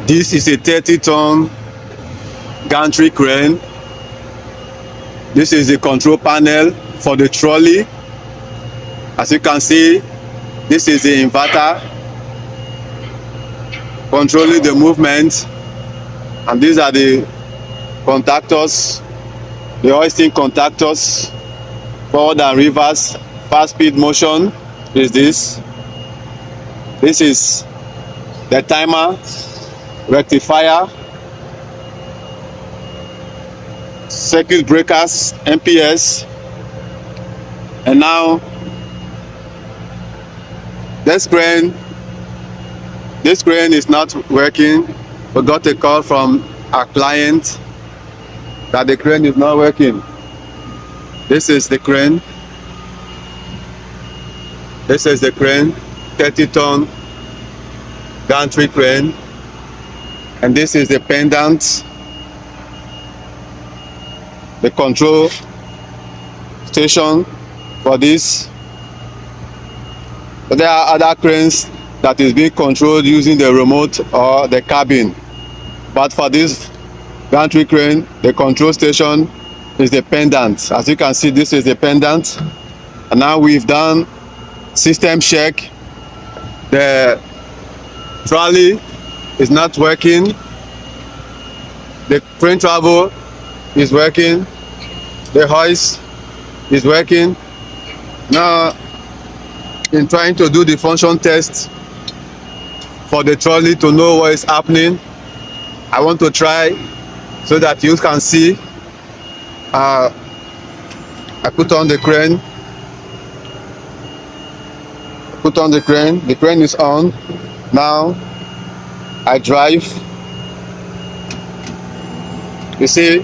This is a 30-ton gantry crane. This is the control panel for the trolley. As you can see, this is the inverter controlling the movement, and these are the contactors, the hoisting contactors, forward and reverse. Fast speed motion is this. This is the timer, rectifier, circuit breakers, MPS, and now this crane is not working. We got a call from our client that the crane is not working. This is the crane. This is the crane, 30-ton gantry crane, and this is the pendant, the control station for this. But there are other cranes that is being controlled using the remote or the cabin, but for this gantry crane, the control station is the pendant. As you can see, this is the pendant, and now we've done system check. The trolley is not working, the crane travel is working, the hoist is working. Now, in trying to do the function test for the trolley to know what is happening, I want to try so that you can see. I put on the crane. The crane is on. Now I drive. You see,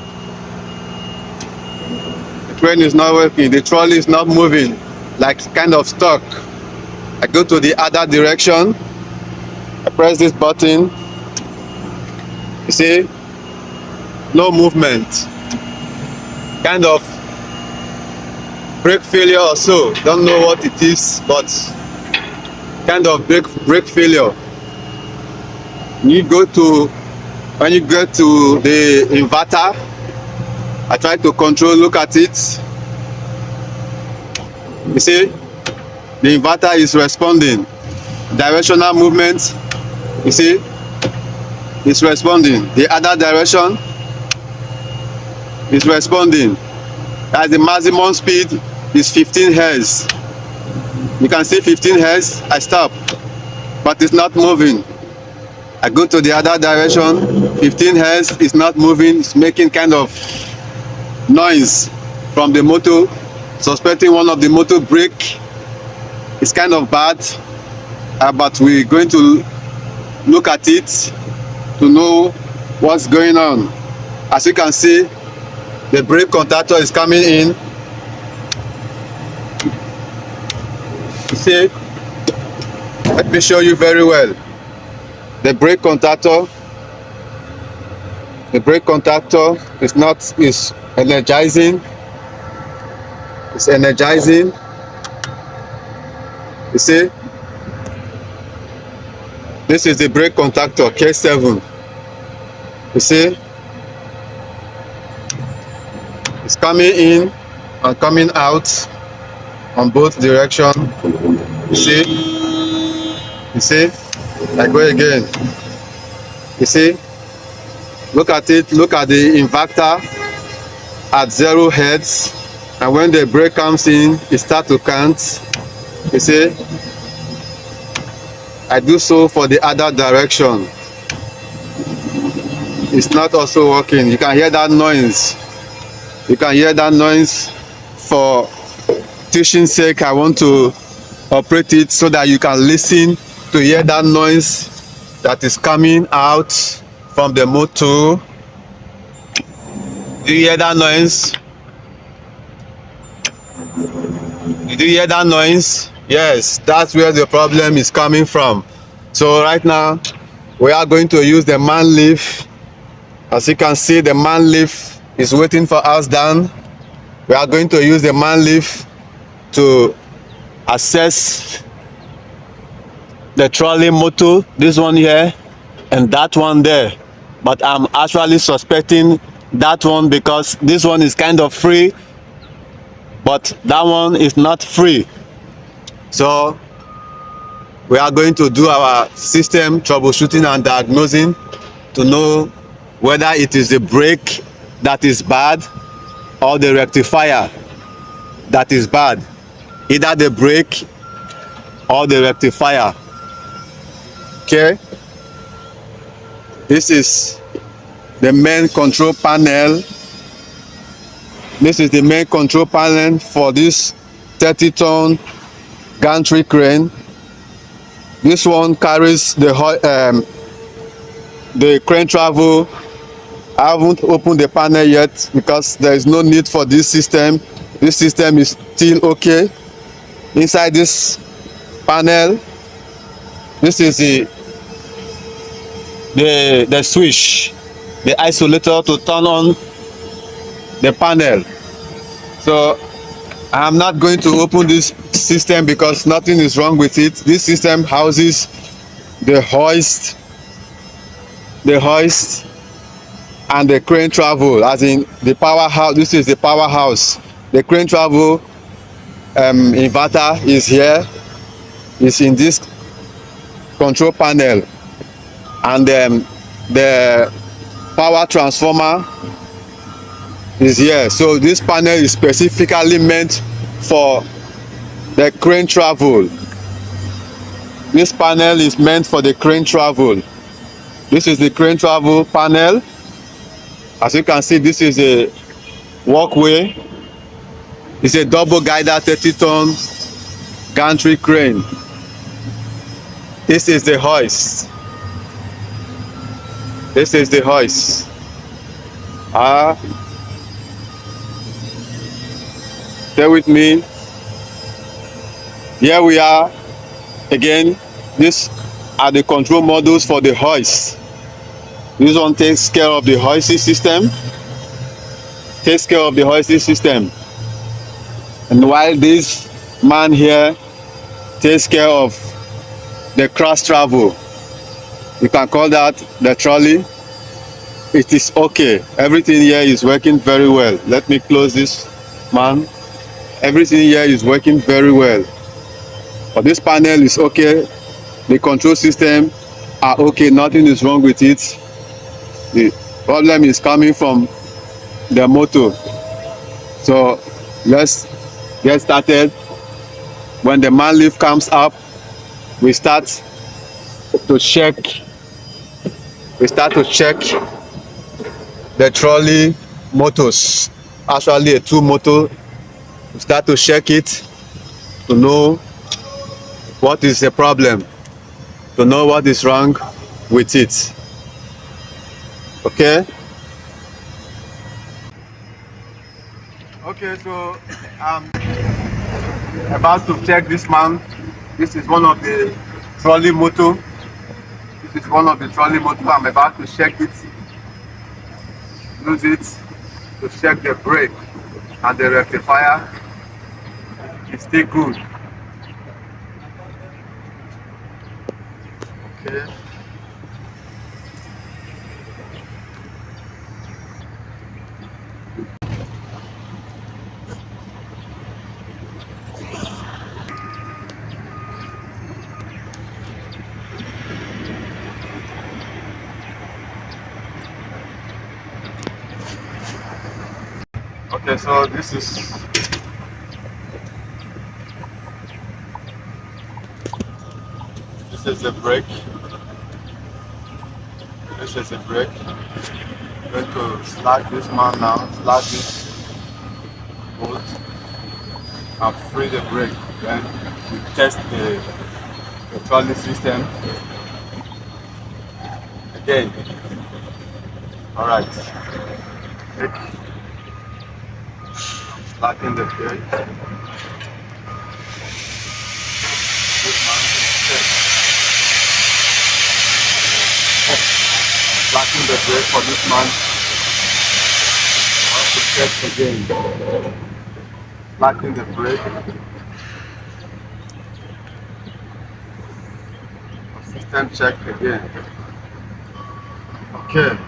the crane is not working, the trolley is not moving, like kind of stuck. I go to the other direction, I press this button, you see, no movement, kind of brake failure or so. Don't know what it is, but kind of brake failure. When you get to the inverter, I try to control, look at it. You see, the inverter is responding. Directional movement, you see, it's responding. The other direction is responding. As the maximum speed is 15 Hz. You can see 15 Hz, I stop, but it's not moving. I go to the other direction, 15 Hz is not moving, it's making kind of noise from the motor, suspecting one of the motor brake. It's kind of bad, but we're going to look at it to know what's going on. As you can see, the brake contactor is coming in. You see, let me show you very well. The brake contactor is energizing. It's energizing. You see, this is the brake contactor K7. You see, it's coming in and coming out on both directions. You see, I go again. You see, look at it, look at the inverter at 0 Hz, and when the brake comes in, it starts to count. You see, I do so for the other direction. It's not also working. You can hear that noise. You can hear that noise. For teaching's sake, I want to operate it so that you can listen to hear that noise that is coming out from the motor. Do you hear that noise? Did you hear that noise? Yes, that's where the problem is coming from. So right now we are going to use the man lift. As you can see, the man lift is waiting for us down. We are going to use the man lift to assess the trolley motor, this one here. and that one there, but I'm actually suspecting that one because this one is kind of free, but that one is not free. So we are going to do our system troubleshooting and diagnosing to know whether it is the brake that is bad or the rectifier that is bad. Either the brake or the rectifier. Okay, this is the main control panel. This is the main control panel for this 30-ton gantry crane. This one carries the crane travel. I haven't opened the panel yet because there is no need for this system. This system is still okay. Inside this panel, this is the switch, the isolator to turn on the panel. So I am not going to open this system because nothing is wrong with it. This system houses the hoist and the crane travel, as in the powerhouse. This is the powerhouse. The crane travel inverter is here, is in this control panel, and the power transformer is here. So this panel is specifically meant for the crane travel. This panel is meant for the crane travel. This is the crane travel panel. As you can see, this is a walkway. It's a double guider 30-ton gantry crane. This is the hoist. This is the hoist. Stay with me. Here we are again. These are the control modules for the hoist. This one takes care of the hoisting system. And while this man here takes care of the cross travel, you can call that the trolley. It is okay. Everything here is working very well. Let me close this, man. Everything here is working very well. But this panel is okay. The control system are okay. Nothing is wrong with it. The problem is coming from the motor. So let's get started. When the man lift comes up, we start to check the trolley motors. Actually a two motor. We start to check it to know what is the problem, to know what is wrong with it. Okay, so I'm about to check this man. This is one of the trolley motor. I'm about to check it, use it to check the brake and the rectifier. It's still good. Okay. Okay, so this is the brake. This is the brake. I'm going to slack this man now, slack this bolt and free the brake. Then we test the trolley system again. Alright. Slacking the brake. Slacking the brake for this man. I have to check again. Slacking the brake. System check again. Okay.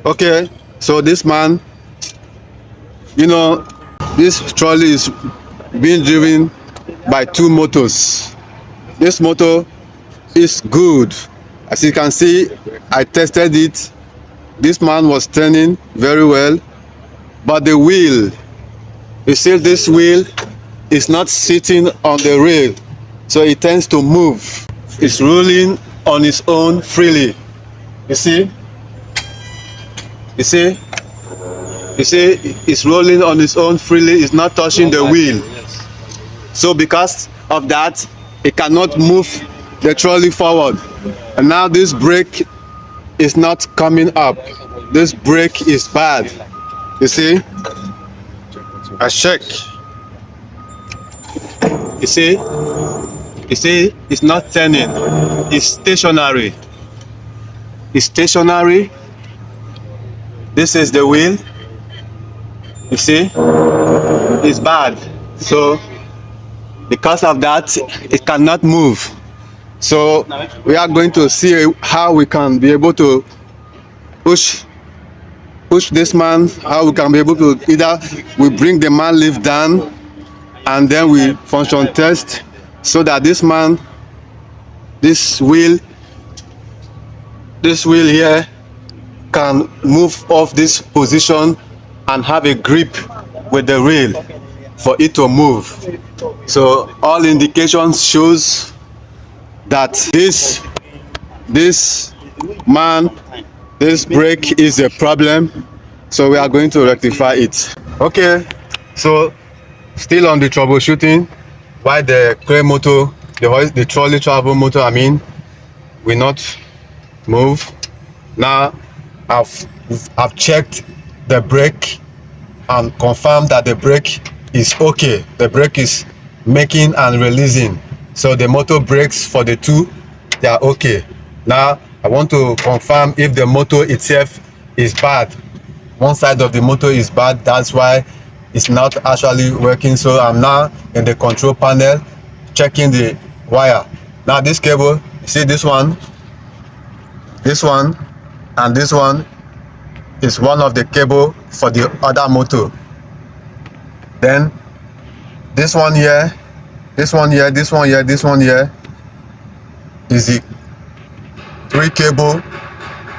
Okay, so this man, you know, this trolley is being driven by two motors. This motor is good. As you can see, I tested it. This man was turning very well, but the wheel, you see this wheel is not sitting on the rail, so it tends to move. It's rolling on its own freely. You see? You see? You see, it's rolling on its own freely. It's not touching the wheel. So because of that, it cannot move the trolley forward. And now this brake is not coming up. This brake is bad. You see? I check. You see? You see, it's not turning. It's stationary. It's stationary. This is the wheel. You see? It's bad. So because of that, it cannot move. So we are going to see how we can be able to push this man, how we can be able to either we bring the man lift down and then we function test so that this man, this wheel here can move off this position and have a grip with the rail for it to move. So all indications shows that this brake is a problem, so we are going to rectify it. Okay, so still on the troubleshooting, why the crane motor, the trolley travel motor, I mean, will not move. Now I've checked the brake and confirmed that the brake is okay. The brake is making and releasing, so the motor brakes for the two, they are okay. Now I want to confirm if the motor itself is bad. One side of the motor is bad, that's why it's not actually working. So I'm now in the control panel checking the wire. Now this cable, you see this one and this one is one of the cable for the other motor. Then this one here, this one here, this one here, this one here is the three cable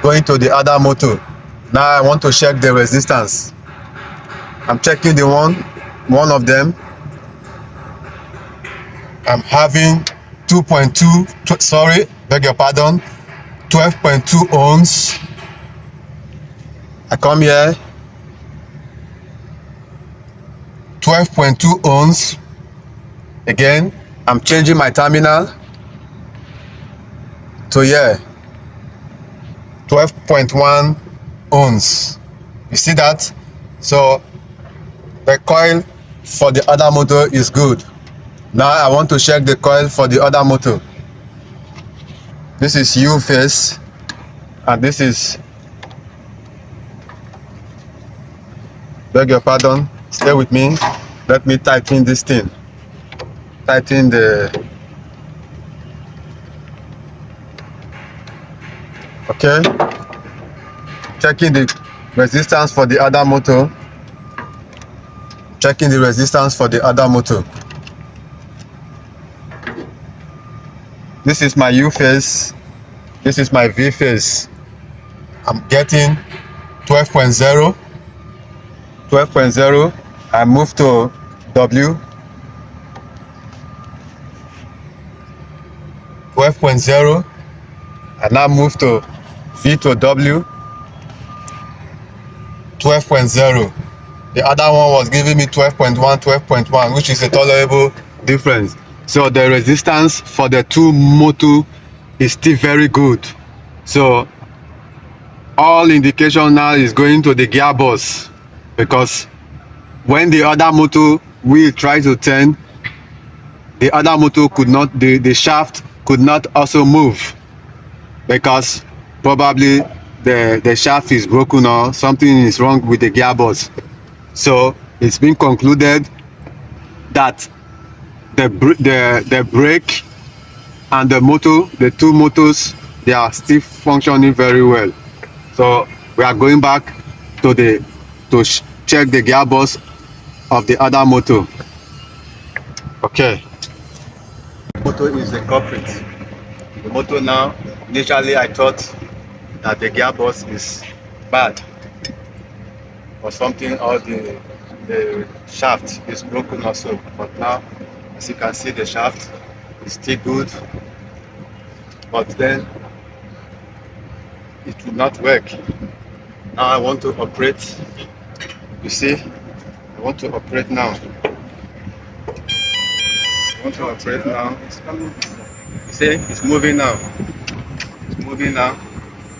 going to the other motor. Now I want to check the resistance. I'm checking the one of them. I'm having 2.2, sorry, beg your pardon, 12.2 ohms. I come here, 12.2 ohms. Again, I'm changing my terminal to here, 12.1 ohms. You see that? So the coil for the other motor is good. Now I want to check the coil for the other motor. This is U phase and this is, beg your pardon, stay with me. Let me tighten this thing. Tighten the, okay. Checking the resistance for the other motor. Checking the resistance for the other motor. This is my U phase. This is my V phase. I'm getting 12.0. 12.0. I move to W. 12.0. I now move to V to W. 12.0. The other one was giving me 12.1, 12.1, which is a tolerable difference. So the resistance for the two motor is still very good. So all indication now is going to the gearbox, because when the other motor wheel tries to turn, the other motor could not, the shaft could not also move, because probably the shaft is broken or something is wrong with the gearbox. So it's been concluded that the brake and the motor, the two motors, they are still functioning very well. So we are going back to check the gearbox of the other motor. Okay. The motor is the culprit. The motor now, initially I thought that the gearbox is bad or something, or the shaft is broken also. But now, as you can see, the shaft is still good. But then it will not work. Now I want to operate. You see, I want to operate now. I want to operate now. It's coming. You see, it's moving now. It's moving now.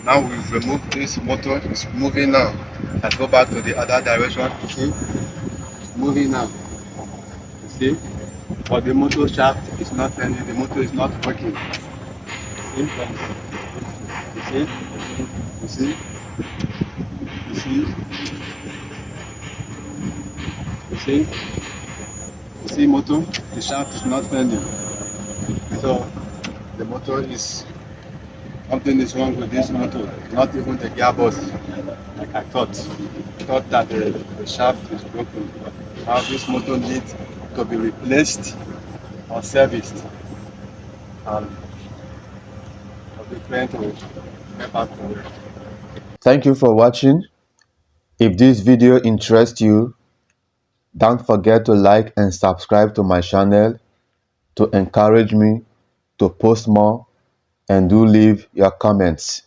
Now we've removed this motor. It's moving now. Let's go back to the other direction. You see, it's moving now. You see, but the motor shaft is not turning. The motor is not working. You see? You see? You see? You see? You see motor? The shaft is not turning. So the motor is, something is wrong with this motor. Not even the gearbox, like I thought. I thought that the shaft is broken. Now this motor needs to be replaced or serviced. And I'll be trying to get back to work. Thank you for watching. If this video interests you, don't forget to like and subscribe to my channel to encourage me to post more, and do leave your comments.